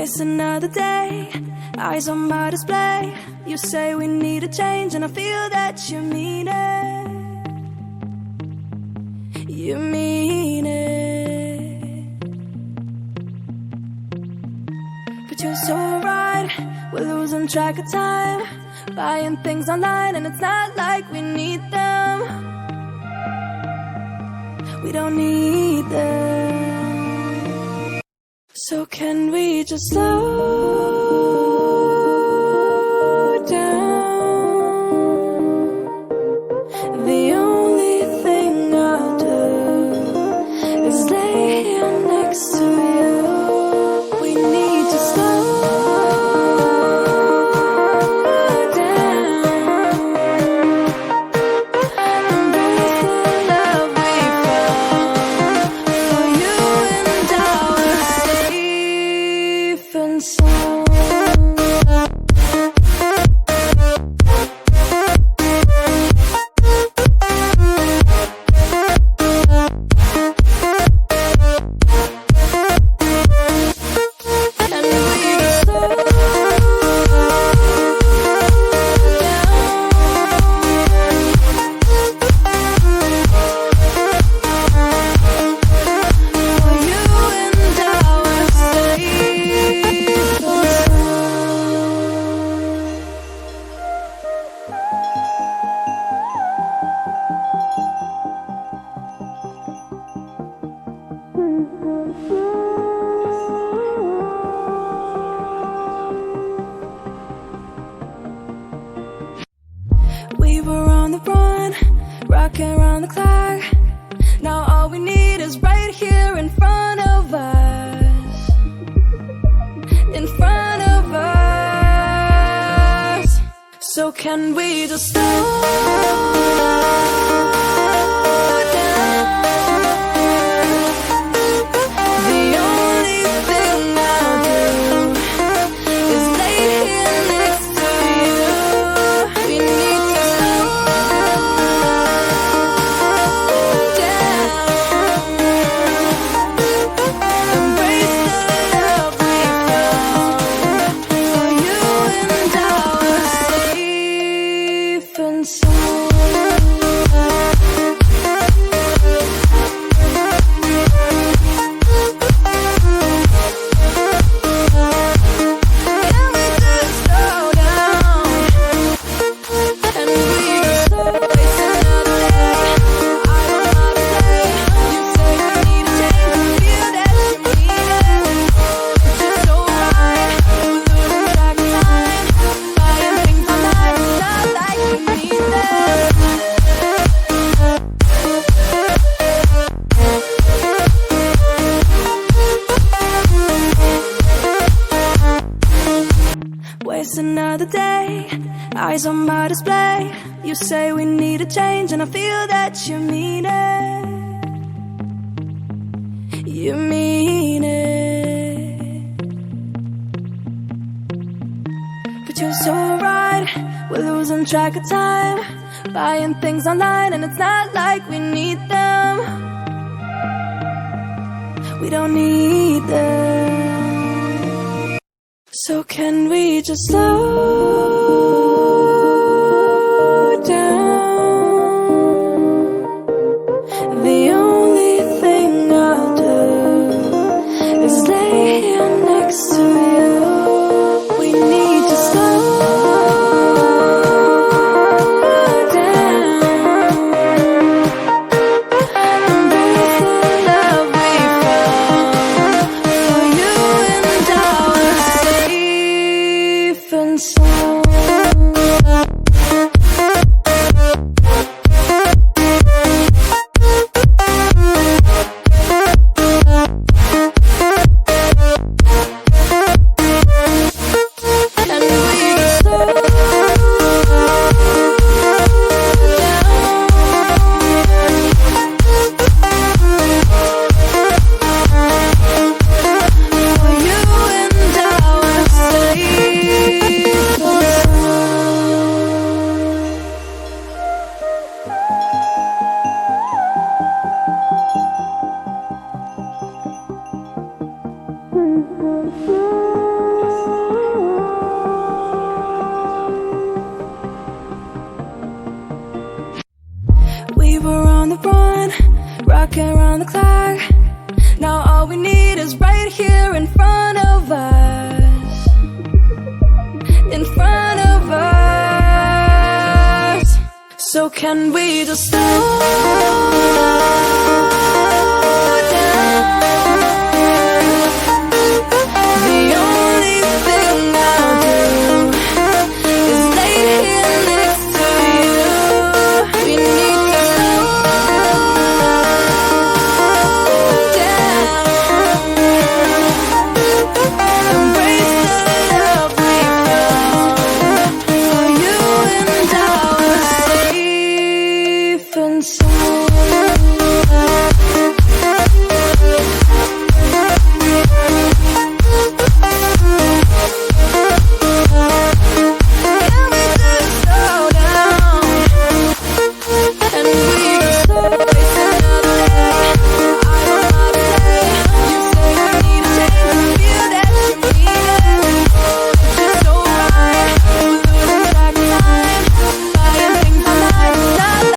Waste another day, eyes on my display. You say we need a change and I feel that you mean it. You mean it. But you're so right, we're losing track of time, buying things online and it's not like we need them. We don't need them. So can we just slow down? The only thing I'll do is lay here next to you. We need to slow down. Embrace the love we found. For you and I are safe and sound. We were on the run, rocking around the clock. Now all we need is right here in front of us. In front of us. So can we just slow down? The only thing I'll do is lay here next to you. We need to slow down. Embrace the love we found. For you and I are safe and sound. Can we just slow down? And we just waste another day. I don't know how to say. You say we need a change. I feel that you mean it. But you're so right. We're losing track of time, buying things online. It's not like we need them. Waste another day, eyes on my display. You say we need a change and I feel that you mean it. You mean it. But you're so right, we're losing track of time, buying things online and it's not like we need them. We don't need them. So can we just slow down? The only thing I'll do is lay here next to you. We need to slow down. Embrace the love we found. For you and I are safe and sound. And we just slow down. For you and I are safe and sound. working around the clock. Now all we need is right here in front of us. In front of us. So can we just slow